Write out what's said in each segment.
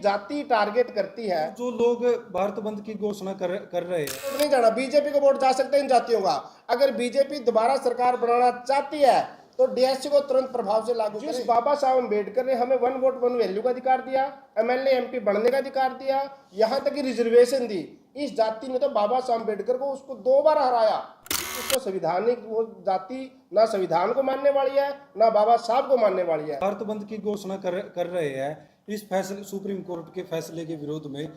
जाति टारगेट करती है। जो लोग भारत बंद की घोषणा कर रहे हैं, वोट नहीं जाना, बीजेपी को वोट जा सकते हैं इन जातियों का। अगर बीजेपी दोबारा सरकार बनाना चाहती है तो डीएससी को तुरंत प्रभाव से लागू करें। जिस बाबा साहब अम्बेडकर ने हमें वन वोट वन वैल्यू का अधिकार दिया, एमएलए एमपी बनने का अधिकार दिया, यहाँ तक कि रिजर्वेशन दी, इस जाति ने तो बाबा साहब अम्बेडकर को उसको 2 बार हराया। उसको संविधानिक वो जाति ना संविधान को मानने वाली है ना बाबा साहब को मानने वाली है। भारत बंद की घोषणा कर रहे हैं। इस फैसले सुप्रीम कोर्ट के फैसले के विरोध में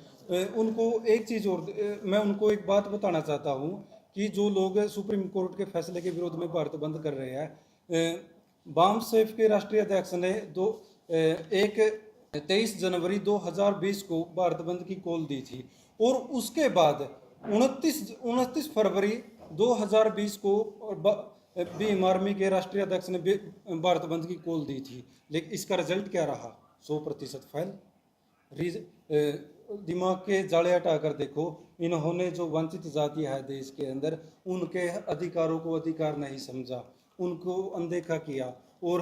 उनको एक चीज और मैं उनको एक बात बताना चाहता हूं कि जो लोग सुप्रीम कोर्ट के फैसले के विरोध में भारत बंद कर रहे हैं, बाम सेफ के राष्ट्रीय अध्यक्ष ने 23 जनवरी 2020 को भारत बंद की कॉल दी थी और उसके बाद 29 फरवरी 2020 को भीम आर्मी के राष्ट्रीय अध्यक्ष ने भारत बंद की कॉल दी थी। लेकिन इसका रिजल्ट क्या रहा? 100% फेल। दिमाग के जाले हटाकर देखो, इन्होंने जो वंचित जाति है देश के अंदर, उनके अधिकारों को अधिकार नहीं समझा, उनको अनदेखा किया और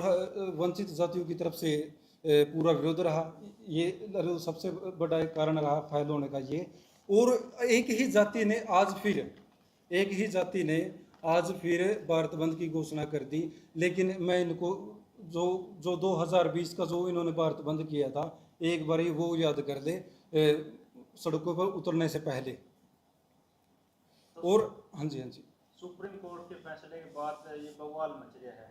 वंचित जातियों की तरफ से पूरा विरोध रहा। ये सबसे बड़ा एक कारण रहा फेल होने का ये। और एक ही जाति ने आज फिर भारत बंद की घोषणा कर दी। लेकिन मैं इनको जो 2020 का जो इन्होंने भारत बंद किया था, एक बार ही वो याद कर दे सड़कों पर उतरने से पहले। और हाँ जी सुप्रीम कोर्ट के फैसले के बाद ये बवाल मच रहा है,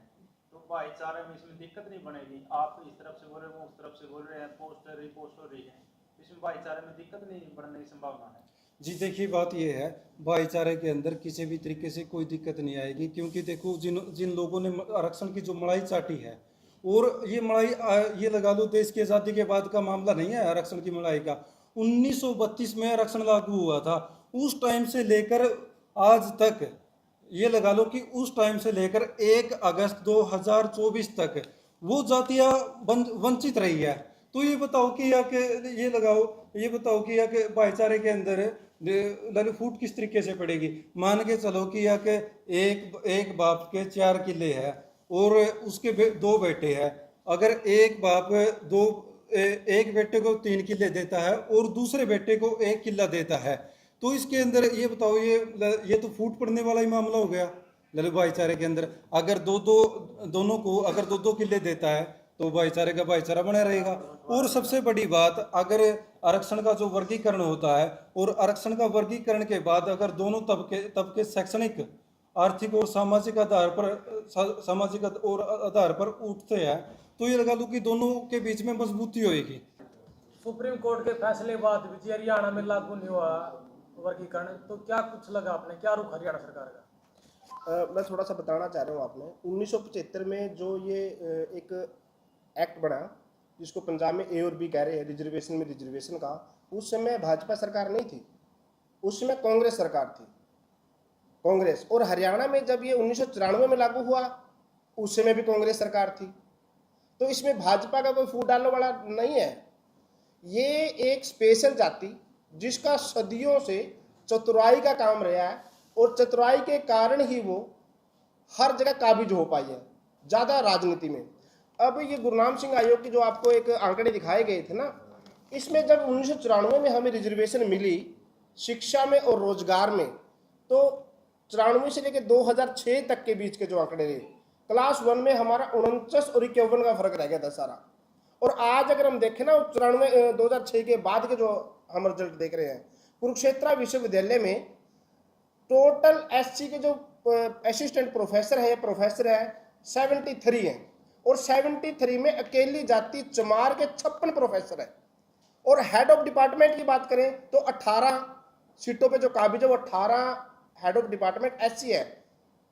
तो भाईचारे में इसमें दिक्कत नहीं बनेगी? आप इस तरफ से बोल रहे हैं, वो उस तरफ से बोल रहे हैं, पोस्टर रिपोस्ट हो रही है, इसमें भाईचारे में दिक्कत नहीं बढ़ने की संभावना है? जी देखिए, बात ये है, भाईचारे के अंदर किसी भी तरीके से कोई दिक्कत नहीं आएगी, क्योंकि देखो जिन लोगों ने आरक्षण की जो मलाई चाटी है, और ये मलाई ये लगा लो देश की आज़ादी के बाद का मामला नहीं है आरक्षण की मलाई का। 1932 में आरक्षण लागू हुआ था, उस टाइम से लेकर आज तक ये लगा लो कि उस टाइम से लेकर 1 अगस्त 2024 तक वो जातियां वंचित रही है। तो ये बताओ कि ये बताओ कि भाईचारे के अंदर फूट किस तरीके से पड़ेगी? मान के चलो कि एक बाप के 4 किले हैं और उसके 2 बेटे हैं। अगर एक बाप एक बेटे को 3 किले देता है और दूसरे बेटे को 1 किला देता है, तो इसके अंदर ये बताओ, ये तो फूट पड़ने वाला ही मामला हो गया ललित भाईचारे के अंदर। अगर दोनों को अगर 2 किले देता है तो भाईचारे का भाईचारा बना रहेगा। और सबसे बड़ी बात, अगर आरक्षण का जो वर्गीकरण होता है और आरक्षण का वर्गीकरण के बाद अगर दोनों तबके शैक्षणिक, आर्थिक और सामाजिक आधार पर उठते हैं, तो ये लगा लो कि दोनों के बीच में मजबूती होगी। सुप्रीम कोर्ट के फैसले बाद भी हरियाणा में लागू नहीं हुआ वर्गीकरण, तो क्या कुछ लगा आपने, क्या रुख हरियाणा सरकार का? मैं थोड़ा सा बताना चाह रहा हूँ आपने 1975 में जो ये एक एक्ट बना जिसको पंजाब में ए और बी कह रहे हैं, रिजर्वेशन में रिजर्वेशन का, उस समय भाजपा सरकार नहीं थी, उस समय कांग्रेस सरकार थी, कांग्रेस। और हरियाणा में जब ये 1994 में लागू हुआ, उस समय भी कांग्रेस सरकार थी। तो इसमें भाजपा का कोई फूट डालने वाला नहीं है। ये एक स्पेशल जाति जिसका सदियों से चतुराई का काम रहा है और चतुराई के कारण ही वो हर जगह काबिज हो पाई है, ज़्यादा राजनीति में। अब ये गुरनाम सिंह आयोग की जो आपको एक आंकड़े दिखाए गए थे ना, इसमें जब 1994 में हमें रिजर्वेशन मिली शिक्षा में और रोजगार में, तो 94 से लेकर 2006 तक के बीच के जो आंकड़े रहे, क्लास 1 में हमारा 49 और 51 का फर्क रह गया था सारा। और आज अगर हम देखें ना 2006 के बाद के जो हम रिजल्ट देख रहे हैं, कुरुक्षेत्र विश्वविद्यालय में टोटल एससी के जो असिस्टेंट प्रोफेसर है 73 हैं, और 73 में अकेली जाति चमार के 56 प्रोफेसर है। और हेड ऑफ डिपार्टमेंट की बात करें तो 18 सीटों पे जो काबिज है वो 18 हेड ऑफ डिपार्टमेंट एससी है,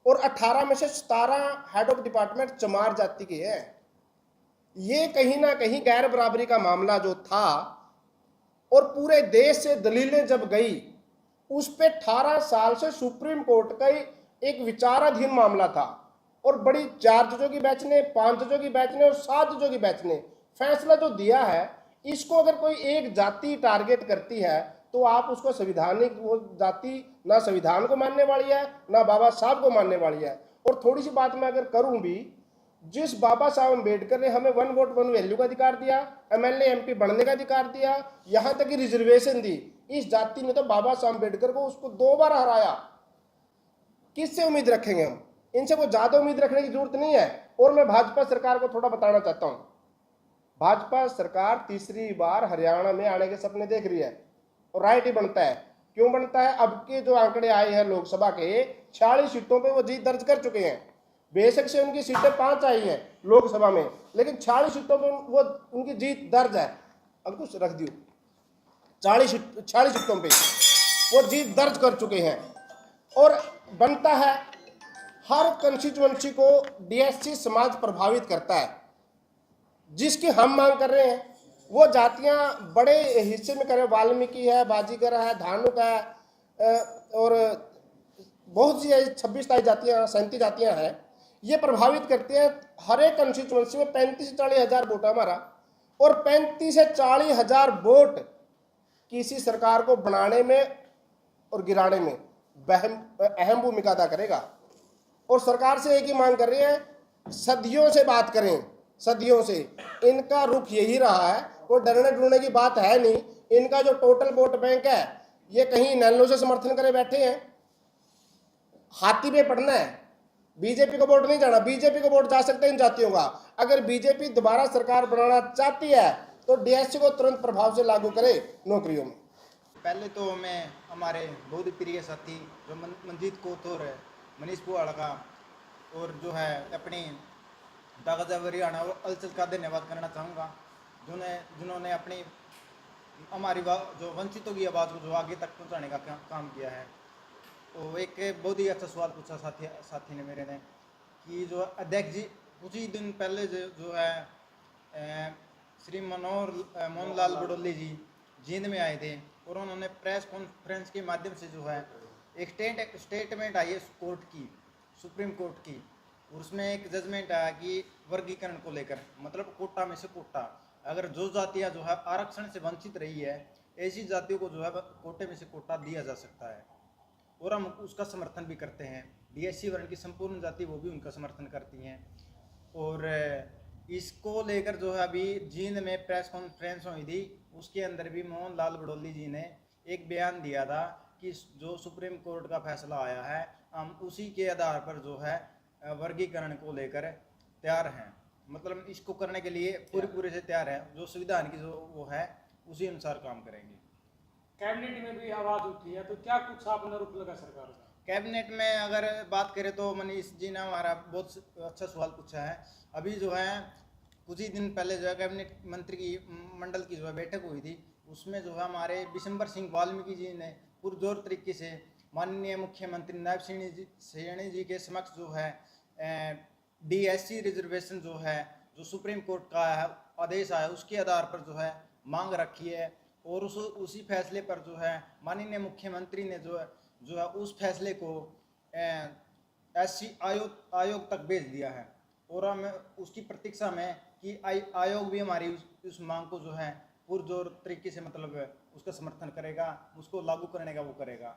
और 18 में से 17 हेड ऑफ डिपार्टमेंट चमार जाति के हैं। ये कहीं ना कहीं गैर बराबरी का मामला जो था, और पूरे देश से दलीलें जब गई, उस पे 18 साल से सुप्रीम कोर्ट का एक विचाराधीन मामला था, और बड़ी 4 जजों की बेंच ने, 5 जजों की बेंच ने और 7 जजों की बेंच ने फैसला जो दिया है, इसको अगर कोई एक जाति टारगेट करती है तो आप उसको संविधानिक वो जाति ना संविधान को मानने वाली है ना बाबा साहब को मानने वाली है। और थोड़ी सी बात मैं अगर करूं भी, जिस बाबा साहब अम्बेडकर ने हमें 1 वोट 1 वैल्यू का अधिकार दिया, एमएलए एमपी बनने का अधिकार दिया, यहां तक कि रिजर्वेशन दी, इस जाति ने तो बाबा साहब अम्बेडकर को उसको 2 बार हराया। किससे उम्मीद रखेंगे हम? इनसे कोई ज्यादा उम्मीद रखने की जरूरत नहीं है। और मैं भाजपा सरकार को थोड़ा बताना चाहता हूं, भाजपा सरकार तीसरी बार हरियाणा में आने के सपने देख रही है और राइट ही बनता है। क्यों बनता है? अब के जो आंकड़े आए हैं लोकसभा के, 46 सीटों पे वो जीत दर्ज कर चुके हैं। बेशक से उनकी सीटें 5 आई हैं लोकसभा में, लेकिन 40 सीटों पे वो उनकी जीत दर्ज है। अब कुछ रख दियो, 40 सीटों पे वो जीत दर्ज कर चुके हैं। और बनता है, हर कंस्टिट्यूएंसी को डीएससी समाज प्रभावित करता है। जिसकी हम मांग कर रहे हैं वो जातियां बड़े हिस्से में करें, वाल्मीकि है, बाजीगर है, धानुक है, और बहुत सी 26-27 जातियां, 37 जातियां हैं, ये प्रभावित करते हैं। हर एक कंस्टिट्यूएंसी में 35 से 40 हज़ार वोट हमारा, और 35 से 40 हज़ार वोट किसी सरकार को बनाने में और गिराने में अहम भूमिका अदा करेगा। और सरकार से एक ही मांग कर रहे हैं, सदियों से बात करें, सदियों से इनका रुख यही रहा है, कोई डरने डरने की बात है नहीं। इनका जो टोटल वोट बैंक है, ये कहीं नैनो से समर्थन करे बैठे हैं। हाथी पे पढ़ना है, बीजेपी को वोट नहीं जाना। बीजेपी को वोट जा सकते हैं इन जातियों का। अगर बीजेपी दोबारा सरकार बनाना चाहती है तो डीएससी को तुरंत प्रभाव से लागू करे नौकरियों में। पहले तो मैं हमारे बहुत प्रिय साथी जो मंजीत कोथोर है, मनीष पुआड़ का, और जो है अपनी दागजा हरियाणा और अलचल का धन्यवाद करना चाहूँगा, जिन्होंने अपनी हमारी जो वंचितों की आवाज़ को जो आगे तक पहुँचाने का काम किया है। तो एक बहुत ही अच्छा सवाल पूछा साथी ने मेरे ने, कि जो अध्यक्ष जी कुछ ही दिन पहले जो है श्री मोहन लाल बड़ोली जी जींद में आए थे, और उन्होंने प्रेस कॉन्फ्रेंस के माध्यम से जो है एक स्टेटमेंट आई है कोर्ट की, सुप्रीम कोर्ट की। उसमें एक जजमेंट आया कि वर्गीकरण को लेकर, मतलब कोटा में से कोटा, अगर जो जातियाँ जो है आरक्षण से वंचित रही है, ऐसी जातियों को जो है कोटे में से कोटा दिया जा सकता है, और हम उसका समर्थन भी करते हैं। डीएससी वर्ण की संपूर्ण जाति वो भी उनका समर्थन करती हैं। और इसको लेकर जो है अभी जींद में प्रेस कॉन्फ्रेंस हुई थी, उसके अंदर भी मोहन लाल बड़ोली जी ने एक बयान दिया था कि जो सुप्रीम कोर्ट का फैसला आया है, हम उसी के आधार पर जो है वर्गीकरण को लेकर तैयार हैं। मतलब इसको करने के लिए पूरे से तैयार है, जो संविधान की जो वो है उसी अनुसार काम करेंगे। कैबिनेट में भी आवाज उठी है, तो क्या कुछ आपने रुख लगा सरकार का? कैबिनेट में अगर बात करें तो मनीष जी ने हमारा बहुत अच्छा सवाल पूछा है। अभी जो है कुछ ही दिन पहले जो है कैबिनेट मंत्री की मंडल की जो है बैठक हुई थी, उसमें जो है हमारे बिशंबर सिंह वाल्मीकि जी ने पुरजोर तरीके से माननीय मुख्यमंत्री नायब सैनी जी के समक्ष जो है डीएससी रिजर्वेशन जो है, जो सुप्रीम कोर्ट का आदेश आया, उसके आधार पर जो है मांग रखी है, और उसी फैसले पर जो है माननीय मुख्यमंत्री ने जो है उस फैसले को एससी आयोग तक भेज दिया है। और हम उसकी प्रतीक्षा में कि आयोग भी हमारी उस मांग को जो है पुरजोर तरीके से मतलब उसका समर्थन करेगा, उसको लागू करने का वो करेगा।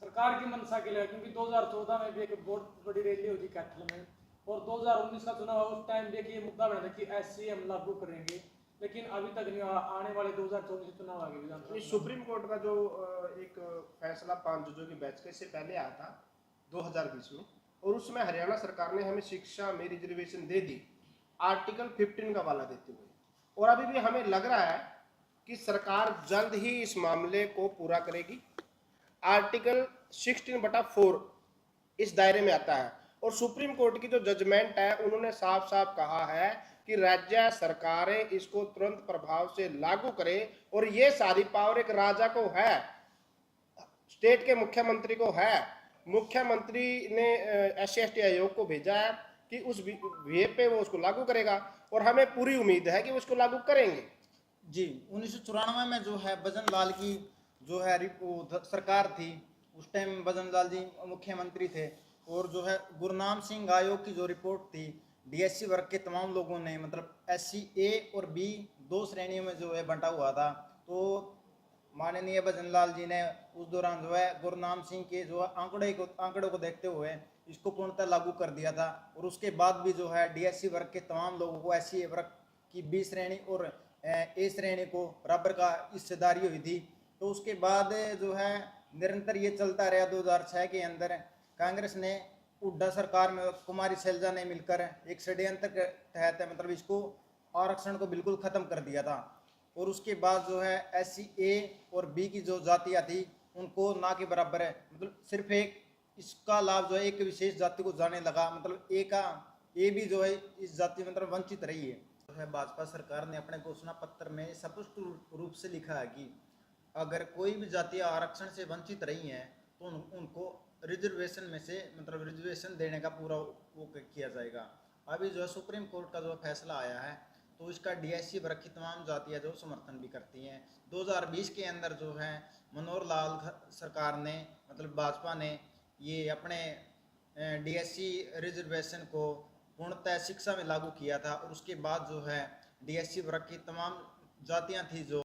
सरकार की मंशा के लिए, क्योंकि 2014 में भी एक बहुत बड़ी रैली हुई थी कैथल में, और 2019 का चुनाव उस टाइम भी ये मुद्दा बना था कि एससी हम लागू करेंगे, लेकिन अभी तक नहीं हुआ। आने वाले 2024 चुनाव आगे विधानसभा सुप्रीम कोर्ट का जो एक फैसला 5 जजों की बेंच से पहले आया था 2020 में, और उसमें हरियाणा सरकार ने हमें शिक्षा में रिजर्वेशन दे दी आर्टिकल 15 का वाला देते हुए। और अभी भी हमें लग रहा है कि सरकार जल्द ही इस मामले को पूरा करेगी। आर्टिकल 16/4 इस दायरे में आता है, और सुप्रीम कोर्ट की जो जजमेंट है उन्होंने साफ साफ कहा है कि राज्य सरकारें इसको तुरंत प्रभाव से लागू करें, और ये सारी पावर एक राजा को है, स्टेट के मुख्यमंत्री को है। मुख्यमंत्री ने SC/ST आयोग को भेजा है कि उस वे पे वो उसको लागू करेगा, और हमें पूरी उम्मीद है कि वो उसको लागू करेंगे। जी, 1994 में जो है भजन लाल की जो है सरकार थी, उस टाइम भजन लाल जी मुख्यमंत्री थे, और जो है गुरनाम सिंह आयोग की जो रिपोर्ट थी, डीएससी वर्ग के तमाम लोगों ने मतलब SC A और B 2 श्रेणियों में जो है बंटा हुआ था। तो माननीय भजन लाल जी ने उस दौरान जो है गुरनाम सिंह के जो आंकड़ों को देखते हुए इसको पूर्णतः लागू कर दिया था। और उसके बाद भी जो है डीएससी वर्ग के तमाम लोगों को एससी वर्ग की बी श्रेणी और ए श्रेणी को बराबर का हिस्सेदारी हुई थी। तो उसके बाद जो है निरंतर ये चलता रहा। 2006 के अंदर कांग्रेस ने हुड्डा सरकार में कुमारी शैलजा ने मिलकर एक षड्यंत्र के तहत मतलब इसको आरक्षण को बिल्कुल खत्म कर दिया था। और उसके बाद जो है एससी ए और बी की जो जातियाँ थी उनको ना के बराबर है, मतलब सिर्फ एक इसका लाभ जो है एक विशेष जाति को जाने लगा। मतलब ए भी जो है इस जाति मतलब वंचित रही है। जो है भाजपा सरकार ने अपने घोषणा पत्र में स्पष्ट रूप से लिखा है कि अगर कोई भी जातियाँ आरक्षण से वंचित रही हैं तो उनको रिजर्वेशन में से मतलब रिजर्वेशन देने का पूरा वो किया जाएगा। अभी जो है सुप्रीम कोर्ट का जो फैसला आया है तो इसका डीएससी वर्ग की तमाम जातियाँ जो समर्थन भी करती हैं। 2020 के अंदर जो है मनोहर लाल सरकार ने मतलब भाजपा ने ये अपने डीएससी रिजर्वेशन को पूर्णतः शिक्षा में लागू किया था। और उसके बाद जो है डीएससी वर्ग की तमाम जातियाँ थी जो